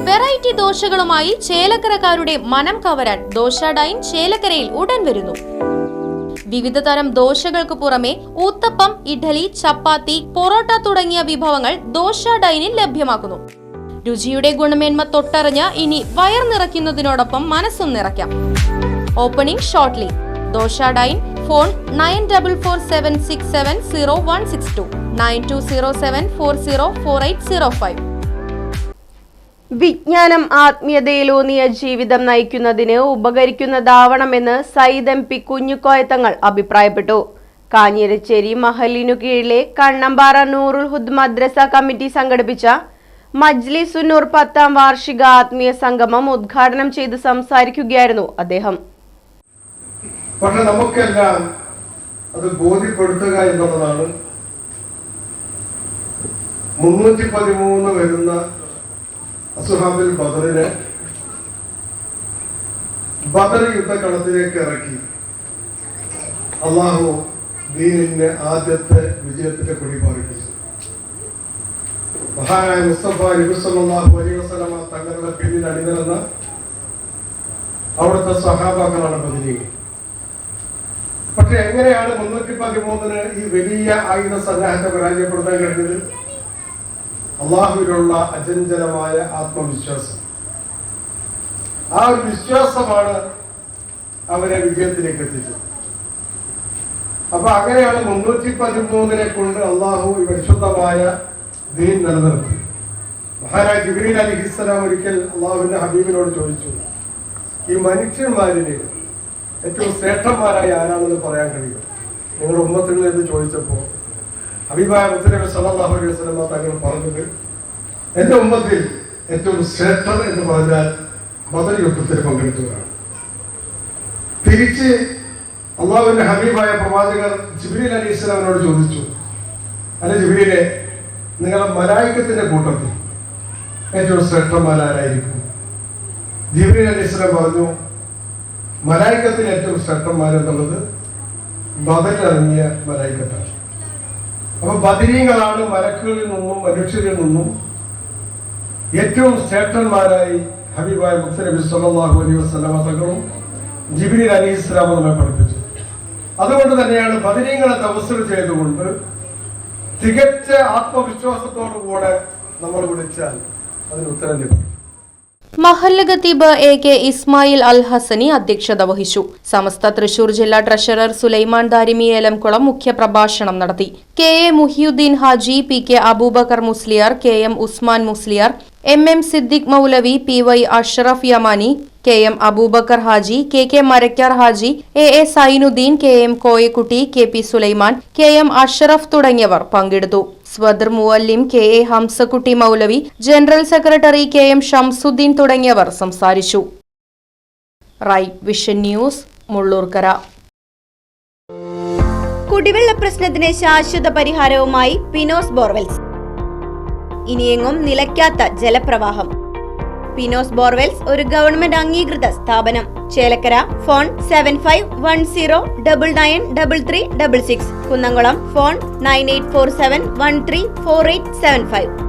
Variety ദോശകളുമായി ചേലക്കരക്കാരുടെ മനം കവരാൻ dosa dine ചേലക്കരയിൽ ഉടൻ വരുന്നു. വിവിധ തരം ദോശകൾക്ക് പുറമെ ഊത്തപ്പം, ഇഡ്ഡലി, ചപ്പാത്തി, പൊറോട്ട തുടങ്ങിയ വിഭവങ്ങൾ ദോശ ഡൈനിൽ ലഭ്യമാക്കുന്നു. രുചിയുടെ ഗുണമേന്മ തൊട്ടറിഞ്ഞ് ഇനി വയർ നിറയ്ക്കുന്നതിനോടൊപ്പം മനസ്സും നിറയ്ക്കാം. Opening shortly. Dosa dine. Phone 9447670162 9207404805. വിജ്ഞാനം ആത്മീയതയിലൂന്നിയ ജീവിതം നയിക്കുന്നതിന് ഉപകരിക്കുന്നതാവണമെന്ന് സയ്യിദ് MP കുഞ്ഞുക്കോയത്തങ്ങൾ അഭിപ്രായപ്പെട്ടു. കാഞ്ഞിരശ്ശേരി മഹലിനു കീഴിലെ കണ്ണമ്പാറ നൂറുൽ ഹുദ് മദ്രസ കമ്മിറ്റി സംഘടിപ്പിച്ച മജ്ലിസുന്നൂർ 10ാം വാർഷിക ആത്മീയ സംഗമം ഉദ്ഘാടനം ചെയ്ത് സംസാരിക്കുകയായിരുന്നു അദ്ദേഹം. പക്ഷെ നമുക്കെല്ലാം അത് ബോധ്യപ്പെടുത്തുക എന്നുള്ളതാണ് 313 വരുന്ന അസ്ഹാബുൽ ബദറിനെ ബദർ യുദ്ധക്കളത്തിലേക്ക് ഇറക്കി അള്ളാഹു ദീനിന്റെ ആദ്യത്തെ വിജയത്തിന്റെ കൊടി പാറിപ്പിച്ചു. മഹാനായ മുസ്തഫ നബി സല്ലല്ലാഹു അലൈഹി വസല്ലമ തങ്ങളുടെ പിന്നിൽ അണിനിരന്ന അവിടുത്തെ സഹാബാക്കളാണ് ബദരീകൾ. പക്ഷെ എങ്ങനെയാണ് 313 ഈ വലിയ ആയുധ സന്നാഹത്തെ പരാജയപ്പെടുത്താൻ കഴിഞ്ഞത്? അള്ളാഹുവിലുള്ള അചഞ്ചലമായ ആത്മവിശ്വാസം. ആ ഒരു വിശ്വാസമാണ് അവരെ വിജയത്തിലേക്ക് എത്തിച്ചത്. അപ്പൊ അങ്ങനെയാണ് 313 കൊണ്ട് അള്ളാഹു പരിശുദ്ധമായ ദീൻ നിലനിർത്തി. മഹാനായ ജിബ്രീൽ അലൈഹിസ്സലാം ഒരിക്കൽ അള്ളാഹുവിന്റെ ഹബീബിനോട് ചോദിച്ചു, ഈ മനുഷ്യന്മാരിൽ ഏറ്റവും ശ്രേഷ്ഠന്മാരായ ആരാണെന്ന് പറയാൻ കഴിയും നിങ്ങളുടെ ഉമ്മത്തിൽ എന്ന് ചോദിച്ചപ്പോൾ ഹബീബായ മുത്തനബി സല്ലല്ലാഹു അലൈഹി വസല്ലം തങ്ങൾ പറഞ്ഞത്, എന്റെ ഉമ്മത്തിൽ ഏറ്റവും ശ്രേഷ്ഠർ എന്ന് പറഞ്ഞാൽ ബദർ യുദ്ധത്തിൽ പങ്കെടുത്തവരാണ്. തിരിച്ച് അള്ളാഹുവിന്റെ ഹബീബായ പ്രവാചകർ ജിബ്രീൽ അലൈഹിസ്സലാമിനോട് ചോദിച്ചു, അല്ല ജിബ്രീലെ, നിങ്ങളുടെ മലായികത്തിന്റെ കൂട്ടത്തിൽ ഏറ്റവും ശ്രേഷ്ഠന്മാരായിരിക്കും? ജിബ്രീൽ അലൈഹിസ്സലാം പറഞ്ഞു, മലായികത്തിൽ ഏറ്റവും ശ്രേഷ്ഠന്മാരെന്നുള്ളത് ബദറിലിറങ്ങിയ മലായികത്താണ്. അപ്പൊ ബദരീങ്ങളാണ് മലക്കുകളിൽ നിന്നും മനുഷ്യരിൽ നിന്നും ഏറ്റവും ശ്രേഷ്ഠന്മാരായി ഹബീബായ മുത്തനബി സല്ലല്ലാഹു അലൈഹി വസല്ലം തങ്ങളും ജിബ്രീൽ അലൈഹിസ്സലാം നമ്മെ പഠിപ്പിച്ചു. അതുകൊണ്ട് തന്നെയാണ് ബദരീങ്ങളെ തവസ്സുൽ ചെയ്തുകൊണ്ട് തികച്ച ആത്മവിശ്വാസത്തോടുകൂടെ നമ്മൾ വിളിച്ചാൽ അതിന് ഉത്തരം ലഭിക്കും. മഹല്ല് ഖത്തീബ് AK ഇസ്മായിൽ അൽ ഹസനി അധ്യക്ഷത വഹിച്ചു. സമസ്ത തൃശൂർ ജില്ലാ ട്രഷറർ സുലൈമാൻ ദാരിമി ഏലംകുളം മുഖ്യപ്രഭാഷണം നടത്തി. KA Muhiyuddin Haji, PK Abubakar Musliyar, KM Usman Musliyar, MM Siddique മൗലവി, PY Ashraf Yamani, KM Abubakar Haji, KK Marakkar Haji, AA Zainuddin, KM Koyakutty, KP Sulaiman, KM Ashraf തുടങ്ങിയവർ പങ്കെടുത്തു. സ്വദർ മുവല്ലിം, KA ഹംസക്കുട്ടി മൗലവി, ജനറൽ സെക്രട്ടറി KM ഷംസുദ്ദീൻ തുടങ്ങിയവർ സംസാരിച്ചു. Right vision news, Mullurkara. കുടിവെള്ള പ്രശ്നത്തിന് ശാശ്വത പരിഹാരവുമായി പിനോസ് ബോർവെൽസ്. ഇനിയെങ്ങും നിലയ്ക്കാത്ത ജലപ്രവാഹം. പിനോസ് ബോർവെൽസ് ഒരു ഗവൺമെന്റ് അംഗീകൃത സ്ഥാപനം. ചേലക്കര. ഫോൺ 7510993366. കുന്നംകുളം. ഫോൺ 9847134875.